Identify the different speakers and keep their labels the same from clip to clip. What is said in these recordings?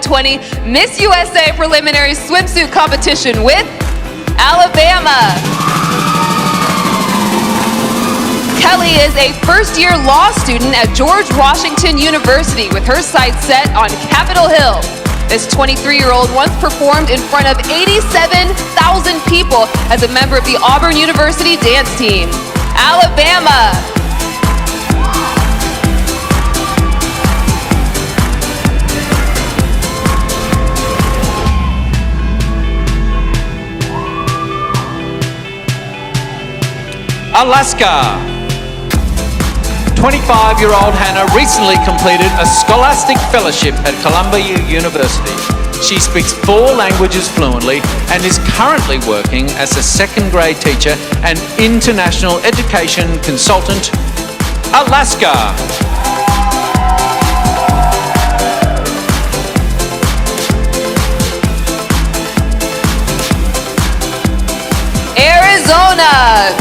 Speaker 1: 2020 Miss USA Preliminary Swimsuit Competition with Alabama. Kelly is a first-year law student at George Washington University with her sights set on Capitol Hill. This 23-year-old once performed in front of 87,000 people as a member of the Auburn University dance team. Alabama.
Speaker 2: Alaska. 25-year-old Hannah recently completed a scholastic fellowship at Columbia University. She speaks 4 languages fluently and is currently working as a second-grade teacher and international education consultant. Alaska.
Speaker 1: Arizona.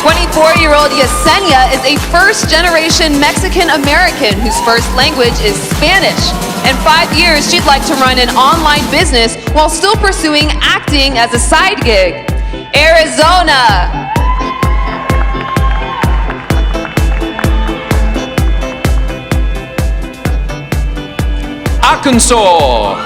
Speaker 1: 24-year-old Yesenia is a first-generation Mexican-American whose first language is Spanish. In 5 years, she'd like to run an online business while still pursuing acting as a side gig. Arizona.
Speaker 2: Arkansas.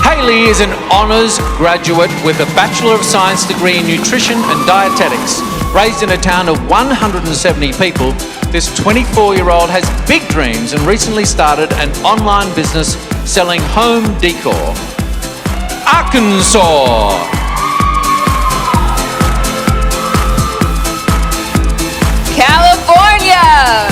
Speaker 2: Haley is an honors graduate with a Bachelor of Science degree in Nutrition and Dietetics. Raised in a town of 170 people, this 24-year-old has big dreams and recently started an online business selling home decor. Arkansas.
Speaker 1: California.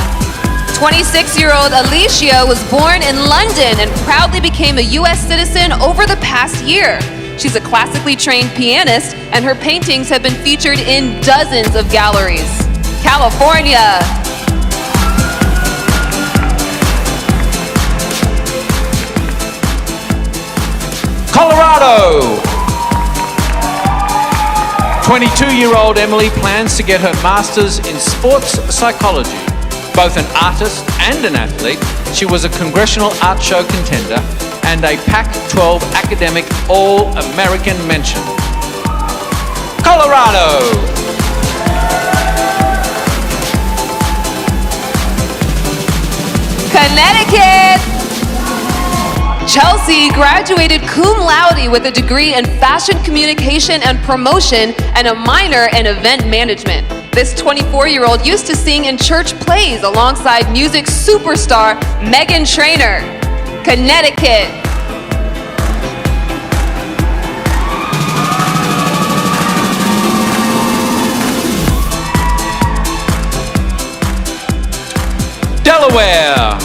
Speaker 1: 26-year-old Allyshia was born in London and proudly became a U.S. citizen over the past year. She's a classically trained pianist, and her paintings have been featured in dozens of galleries. California.
Speaker 2: Colorado. 22-year-old Emily plans to get her master's in sports psychology. Both an artist and an athlete, she was a Congressional Art Show contender and a Pac-12 academic All-American mention. Colorado.
Speaker 1: Connecticut. Cheslie graduated cum laude with a degree in fashion communication and promotion and a minor in event management. This 24-year-old used to sing in church plays alongside music superstar Meghan Trainor. Connecticut.
Speaker 2: Delaware.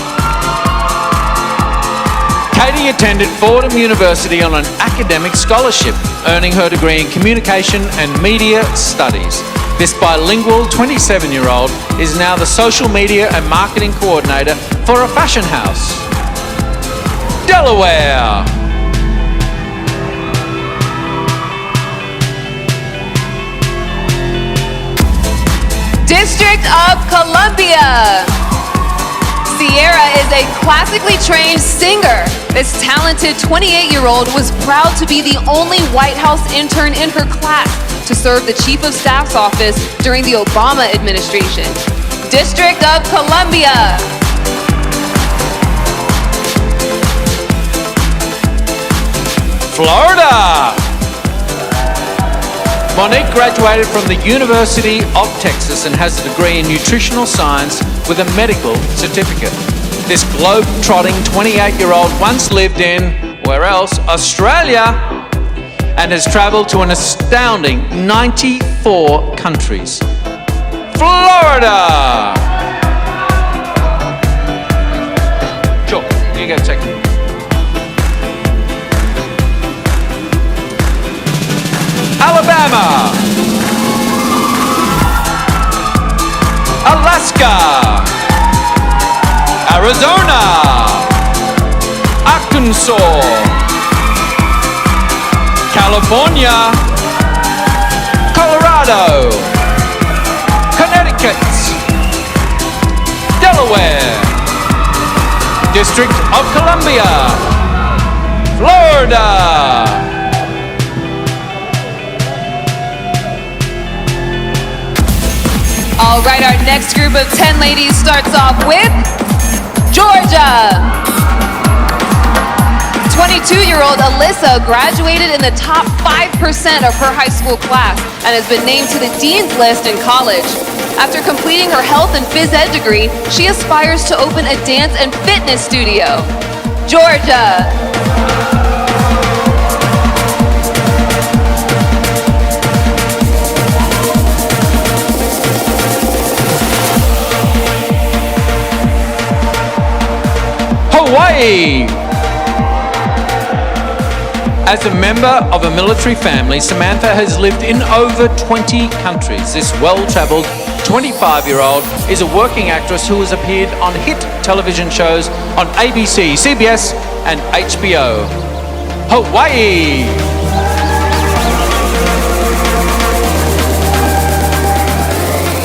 Speaker 2: Katie attended Fordham University on an academic scholarship, earning her degree in communication and media studies. This bilingual 27-year-old is now the social media and marketing coordinator for a fashion house. Delaware.
Speaker 1: District of Columbia. Sierra is a classically trained singer. This talented 28-year-old was proud to be the only White House intern in her class to serve the Chief of Staff's office during the Obama administration. District of Columbia.
Speaker 2: Florida. Monique graduated from the University of Texas and has a degree in nutritional science with a medical certificate. This globe-trotting 28-year-old once lived in, where else? Australia, and has traveled to an astounding 94 countries. Florida! Sure, you go take it. Alabama, Alaska, Arizona, Arkansas, California, Colorado, Connecticut, Delaware, District of Columbia, Florida.
Speaker 1: All right, our next group of 10 ladies starts off with Georgia. 22-year-old Alyssa graduated in the top 5% of her high school class and has been named to the Dean's List in college. After completing her health and phys ed degree, she aspires to open a dance and fitness studio. Georgia.
Speaker 2: Hawaii. As a member of a military family, Samantha has lived in over 20 countries. This well-traveled 25-year-old is a working actress who has appeared on hit television shows on ABC, CBS, and HBO. Hawaii.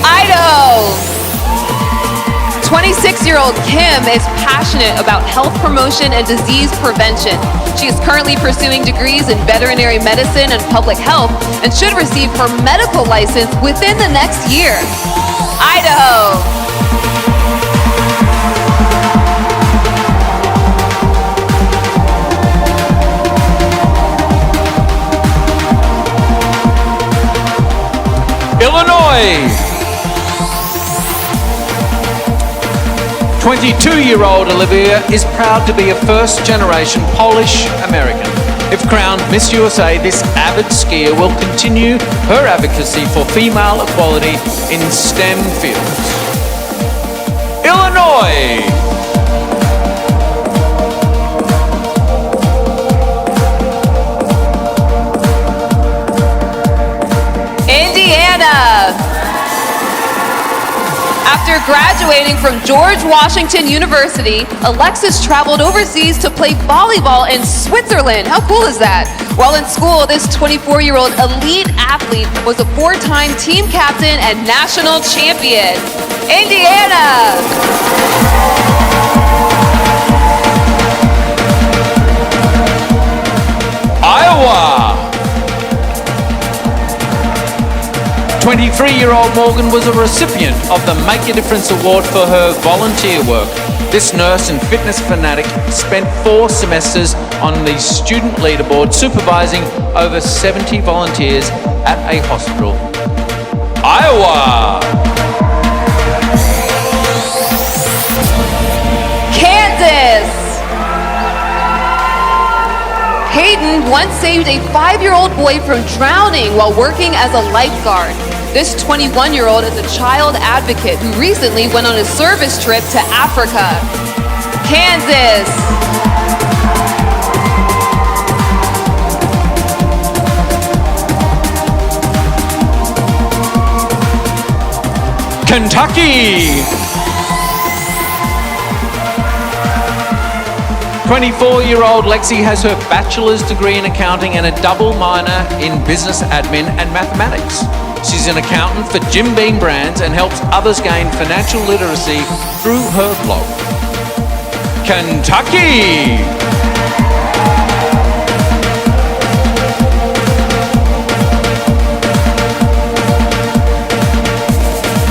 Speaker 1: Idaho. 26-year-old Kim is passionate about health promotion and disease prevention. She is currently pursuing degrees in veterinary medicine and public health and should receive her medical license within the next year. Idaho.
Speaker 2: Illinois. 22-year-old Olivia is proud to be a first-generation Polish-American. If crowned Miss USA, this avid skier will continue her advocacy for female equality in STEM fields. Illinois.
Speaker 1: Indiana. After graduating from George Washington University, Alexis traveled overseas to play volleyball in Switzerland. How cool is that? While in school, this 24-year-old elite athlete was a four-time team captain and national champion. Indiana!
Speaker 2: Iowa. 23-year-old Morgan was a recipient of the Make a Difference Award for her volunteer work. This nurse and fitness fanatic spent 4 semesters on the student leaderboard supervising over 70 volunteers at a hospital. Iowa.
Speaker 1: Kansas. Hayden once saved a 5-year-old boy from drowning while working as a lifeguard. This 21-year-old is a child advocate who recently went on a service trip to Africa. Kansas.
Speaker 2: Kentucky. 24-year-old Lexi has her bachelor's degree in accounting and a double minor in business admin and mathematics. She's an accountant for Jim Beam Brands and helps others gain financial literacy through her blog. Kentucky.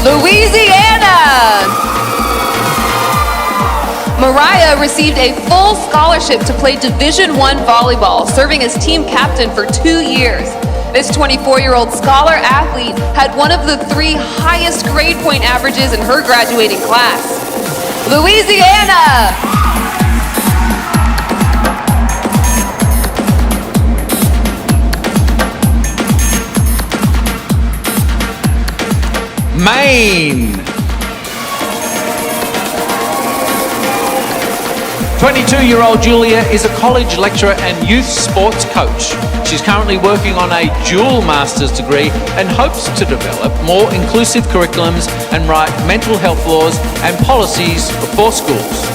Speaker 1: Louisiana. Mariah received a full scholarship to play Division I volleyball, serving as team captain for 2 years. This 24-year-old scholar athlete had one of the 3 highest grade point averages in her graduating class. Louisiana!
Speaker 2: Maine. 22-year-old Julia is a college lecturer and youth sports coach. She's currently working on a dual master's degree and hopes to develop more inclusive curriculums and write mental health laws and policies for schools.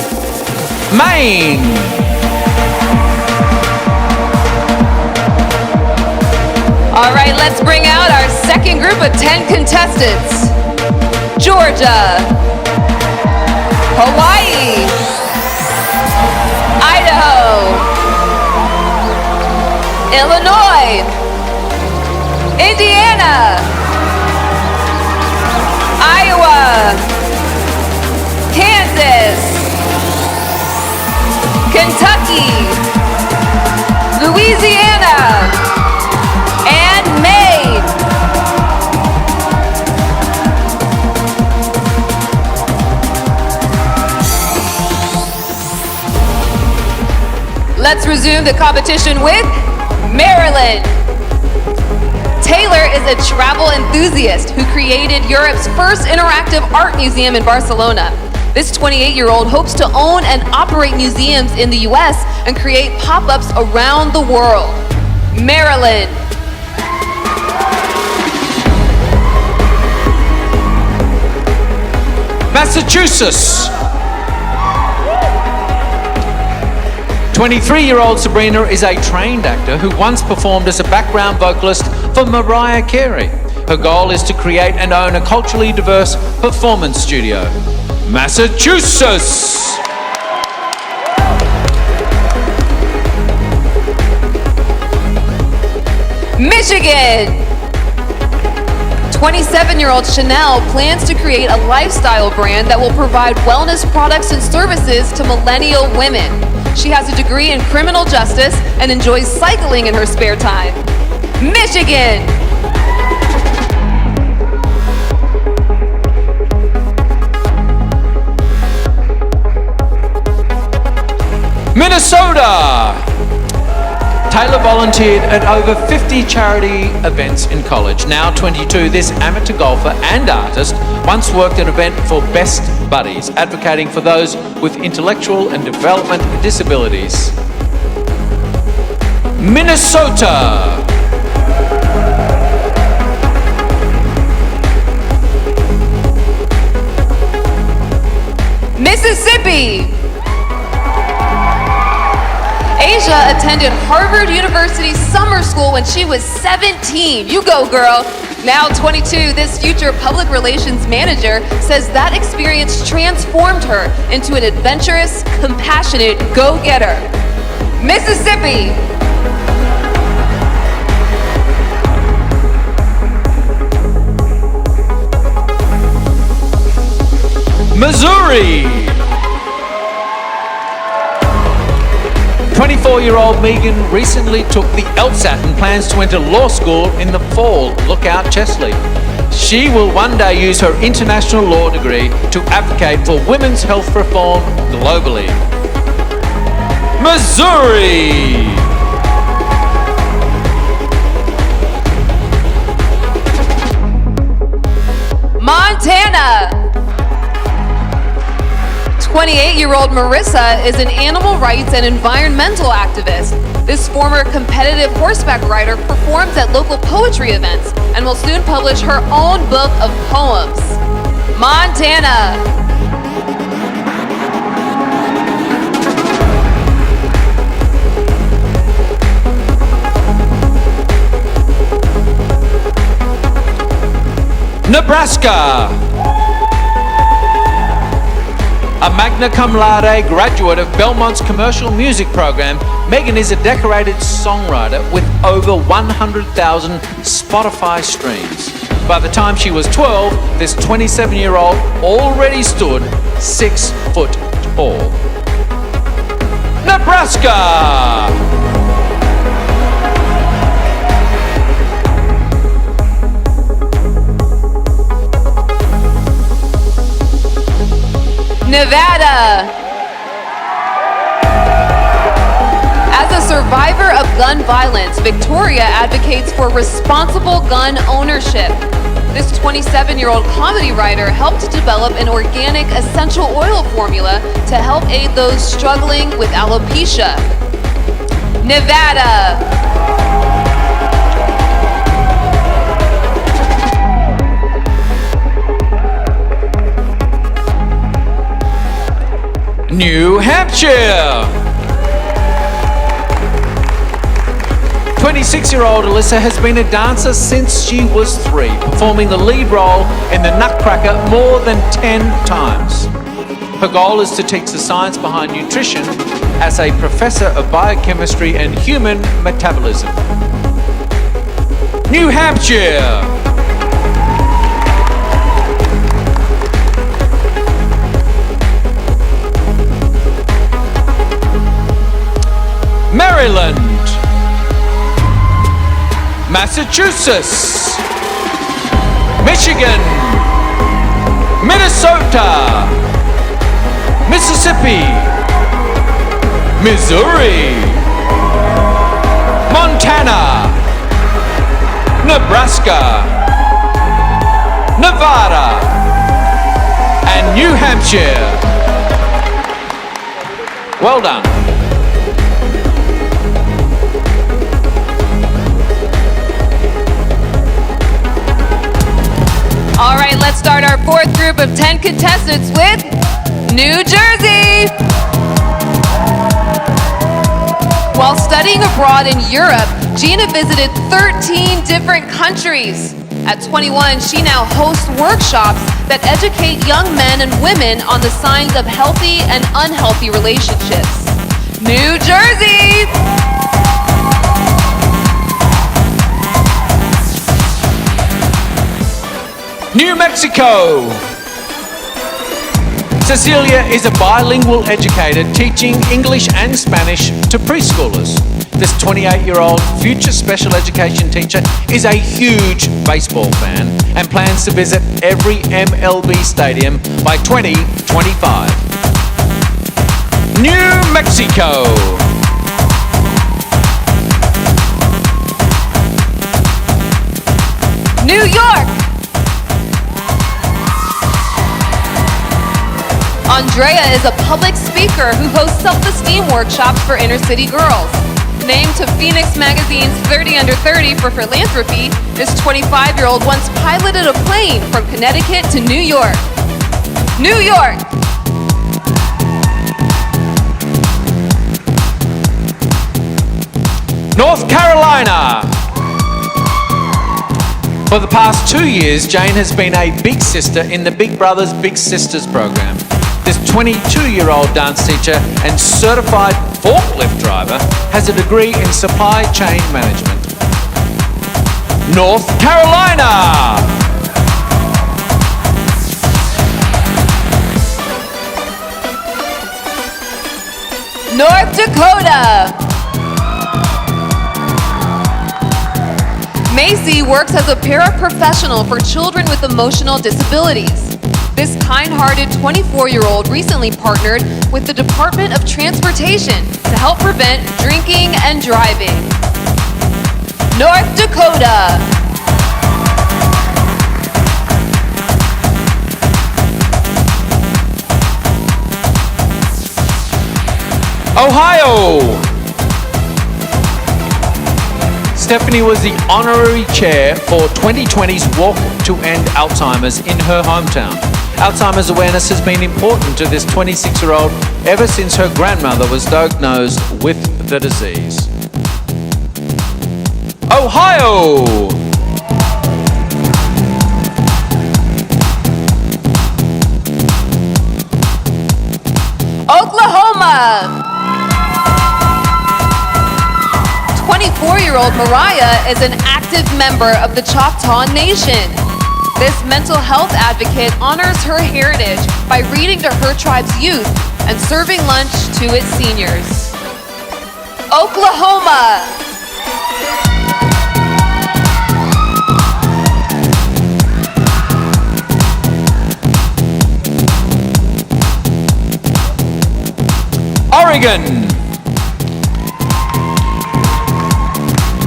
Speaker 2: Maine.
Speaker 1: All right, let's bring out our second group of 10 contestants. Georgia. Hawaii. Illinois, Indiana, Iowa, Kansas, Kentucky, Louisiana, and Maine. Let's resume the competition with Maryland. Taylor is a travel enthusiast who created Europe's first interactive art museum in Barcelona. This 28-year-old hopes to own and operate museums in the US and create pop-ups around the world. Maryland.
Speaker 2: Massachusetts. 23-year-old Sabrina is a trained actor who once performed as a background vocalist for Mariah Carey. Her goal is to create and own a culturally diverse performance studio. Massachusetts!
Speaker 1: Michigan! 27-year-old Chanel plans to create a lifestyle brand that will provide wellness products and services to millennial women. She has a degree in criminal justice and enjoys cycling in her spare time. Michigan!
Speaker 2: Minnesota! Taylor volunteered at over 50 charity events in college. Now 22, this amateur golfer and artist once worked an event for Best Buddies, advocating for those with intellectual and development disabilities. Minnesota!
Speaker 1: Mississippi! Asia attended Harvard University summer school when she was 17. You go, girl. Now 22, this future public relations manager says that experience transformed her into an adventurous, compassionate go-getter. Mississippi.
Speaker 2: Missouri! 24-year-old Megan recently took the LSAT and plans to enter law school in the fall. Look out, Cheslie. She will one day use her international law degree to advocate for women's health reform globally. Missouri!
Speaker 1: Montana! 28-year-old Marissa is an animal rights and environmental activist. This former competitive horseback rider performs at local poetry events and will soon publish her own book of poems. Montana.
Speaker 2: Nebraska! A magna cum laude graduate of Belmont's commercial music program, Megan is a decorated songwriter with over 100,000 Spotify streams. By the time she was 12, this 27-year-old already stood 6 foot tall. Nebraska!
Speaker 1: Nevada. As a survivor of gun violence, Victoria advocates for responsible gun ownership. This 27-year-old comedy writer helped develop an organic essential oil formula to help aid those struggling with alopecia. Nevada.
Speaker 2: New Hampshire! 26-year-old Alyssa has been a dancer since she was 3, performing the lead role in the Nutcracker more than 10 times. Her goal is to teach the science behind nutrition as a professor of biochemistry and human metabolism. New Hampshire. Maryland. Massachusetts. Michigan. Minnesota. Mississippi. Missouri. Montana. Nebraska. Nevada. And New Hampshire. Well done.
Speaker 1: All right, let's start our fourth group of 10 contestants with New Jersey. While studying abroad in Europe, Gina visited 13 different countries. At 21, she now hosts workshops that educate young men and women on the signs of healthy and unhealthy relationships. New Jersey!
Speaker 2: New Mexico. Cecilia is a bilingual educator teaching English and Spanish to preschoolers. This 28-year-old future special education teacher is a huge baseball fan and plans to visit every MLB stadium by 2025. New Mexico.
Speaker 1: New York. Andrea is a public speaker who hosts self-esteem workshops for inner-city girls. Named to Phoenix Magazine's 30 Under 30 for philanthropy, this 25-year-old once piloted a plane from Connecticut to New York. New York!
Speaker 2: North Carolina. For the past 2 years, Jane has been a big sister in the Big Brothers Big Sisters program. This 22-year-old dance teacher and certified forklift driver has a degree in supply chain management. North Carolina!
Speaker 1: North Dakota! Macy works as a paraprofessional for children with emotional disabilities. This kind-hearted 24-year-old recently partnered with the Department of Transportation to help prevent drinking and driving. North Dakota.
Speaker 2: Ohio. Stephanie was the honorary chair for 2020's Walk to End Alzheimer's in her hometown. Alzheimer's awareness has been important to this 26-year-old ever since her grandmother was diagnosed with the disease. Ohio!
Speaker 1: Oklahoma! 24-year-old Mariah is an active member of the Choctaw Nation. This mental health advocate honors her heritage by reading to her tribe's youth and serving lunch to its seniors. Oklahoma!
Speaker 2: Oregon!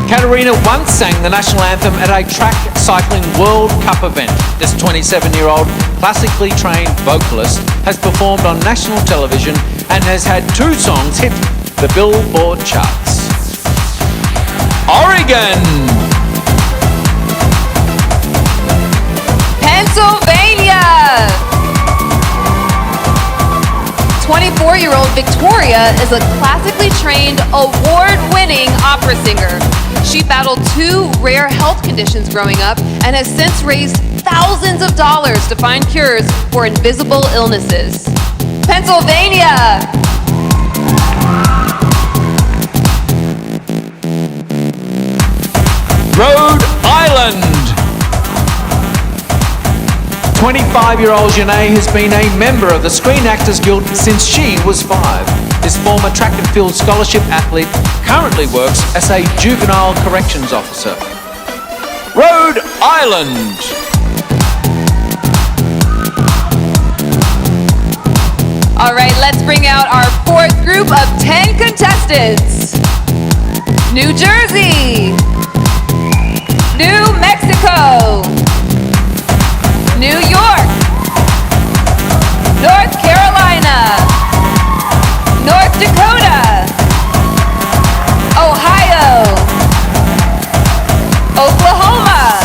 Speaker 2: Katarina once sang the national anthem at a track cycling World Cup event. This 27-year-old classically trained vocalist has performed on national television and has had 2 songs hit the Billboard charts. Oregon!
Speaker 1: Pennsylvania! 24-year-old Victoria is a classically trained, award-winning opera singer. She battled 2 rare health conditions growing up and has since raised thousands of dollars to find cures for invisible illnesses. Pennsylvania.
Speaker 2: Rhode Island. 25-year-old Yesenia has been a member of the Screen Actors Guild since she was 5. This former track and field scholarship athlete currently works as a juvenile corrections officer. Rhode Island.
Speaker 1: All right, let's bring out our fourth group of 10 contestants. New Jersey, New Mexico, New York, North Carolina, North Dakota, Ohio, Oklahoma,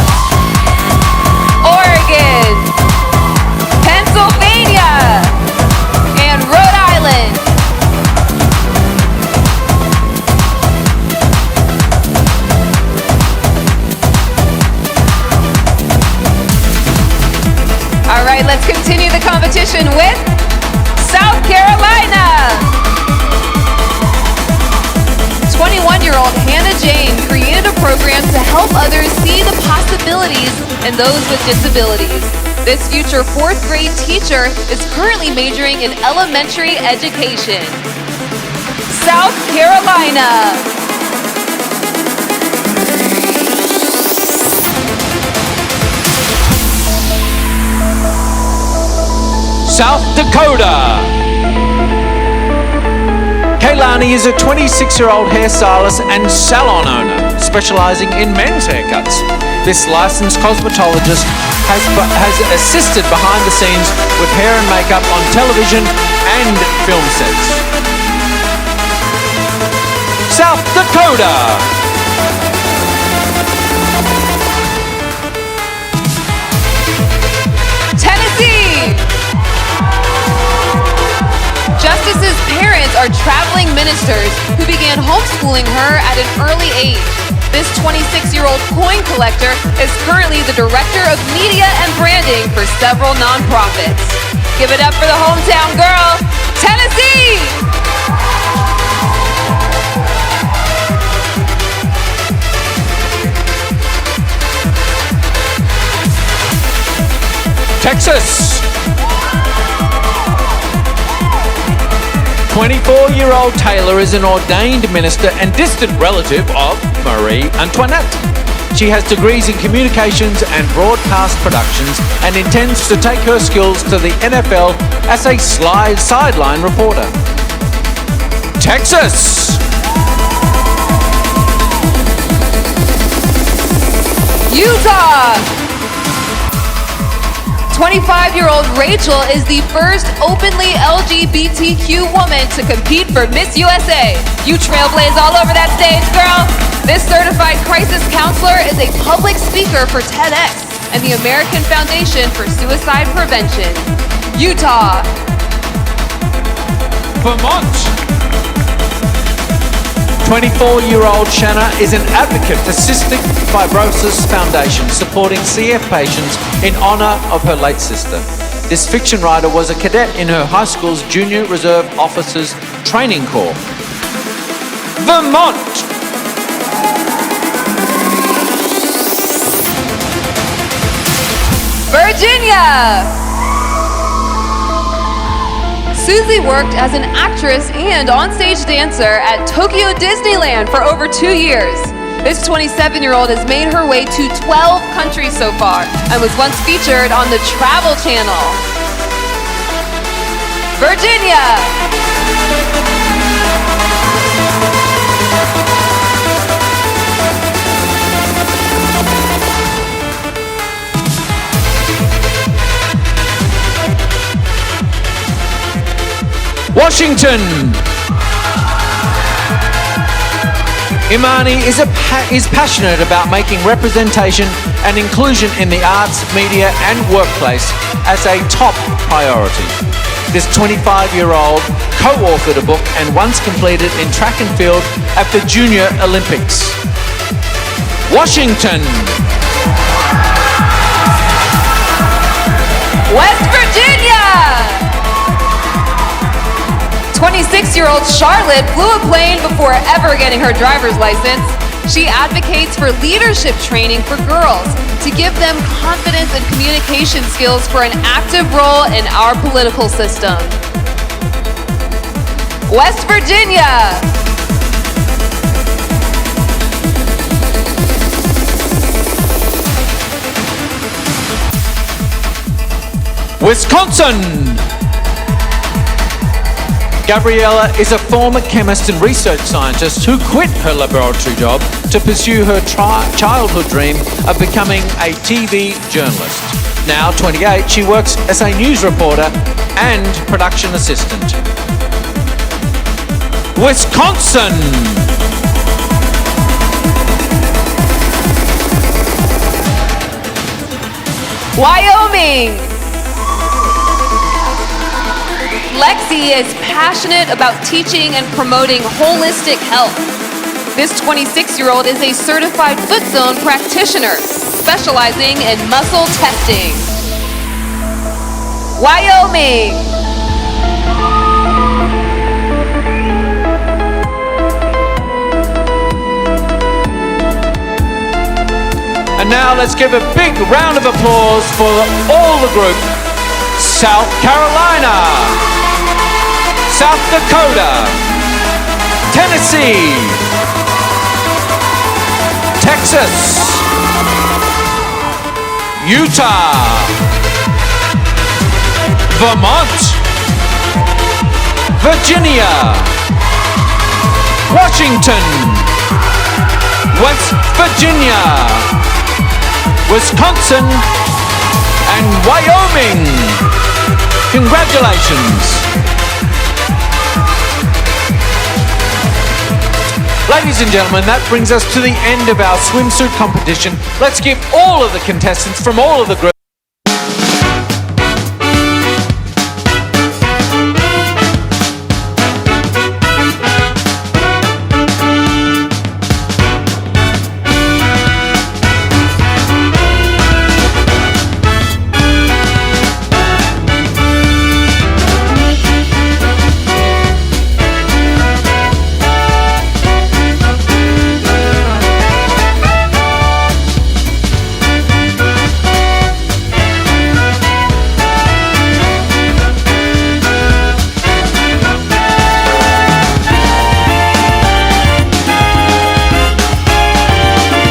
Speaker 1: Oregon, Pennsylvania, and Rhode Island. All right, let's continue the competition with South Carolina. 21-year-old Hannah Jane created a program to help others see the possibilities in those with disabilities. This future fourth grade teacher is currently majoring in elementary education. South Carolina.
Speaker 2: South Dakota. Kaylani is a 26-year-old hairstylist and salon owner, specializing in men's haircuts. This licensed cosmetologist has assisted behind the scenes with hair and makeup on television and film sets. South Dakota.
Speaker 1: Tennessee. Justice's parents are traveling ministers who began homeschooling her at an early age. This 26-year-old coin collector is currently the director of media and branding for several nonprofits. Give it up for the hometown girl, Tennessee!
Speaker 2: Texas. 24-year-old Taylor is an ordained minister and distant relative of Marie Antoinette. She has degrees in communications and broadcast productions and intends to take her skills to the NFL as a sideline reporter. Texas.
Speaker 1: Utah. 25-year-old Rachel is the first openly LGBTQ woman to compete for Miss USA. You trailblaze all over that stage, girl. This certified crisis counselor is a public speaker for TEDx and the American Foundation for Suicide Prevention. Utah.
Speaker 2: Vermont. 24-year-old Shanna is an advocate for Cystic Fibrosis Foundation, supporting CF patients in honor of her late sister. This fiction writer was a cadet in her high school's Junior Reserve Officers Training Corps. Vermont.
Speaker 1: Virginia. Susie worked as an actress and onstage dancer at Tokyo Disneyland for over 2 years. This 27-year-old has made her way to 12 countries so far and was once featured on the Travel Channel. Virginia.
Speaker 2: Washington. Imani is passionate about making representation and inclusion in the arts, media, and workplace as a top priority. This 25-year-old co-authored a book and once completed in track and field at the Junior Olympics. Washington.
Speaker 1: West Virginia. 26-year-old Charlotte flew a plane before ever getting her driver's license. She advocates for leadership training for girls to give them confidence and communication skills for an active role in our political system. West Virginia.
Speaker 2: Wisconsin. Gabriella is a former chemist and research scientist who quit her laboratory job to pursue her childhood dream of becoming a TV journalist. Now 28, she works as a news reporter and production assistant. Wisconsin.
Speaker 1: Wyoming. Lexi is passionate about teaching and promoting holistic health. This 26-year-old is a certified foot zone practitioner, specializing in muscle testing. Wyoming.
Speaker 2: And now let's give a big round of applause for all the group. South Carolina, South Dakota, Tennessee, Texas, Utah, Vermont, Virginia, Washington, West Virginia, Wisconsin, and Wyoming. Congratulations. Ladies and gentlemen, that brings us to the end of our swimsuit competition. Let's give all of the contestants from all of the groups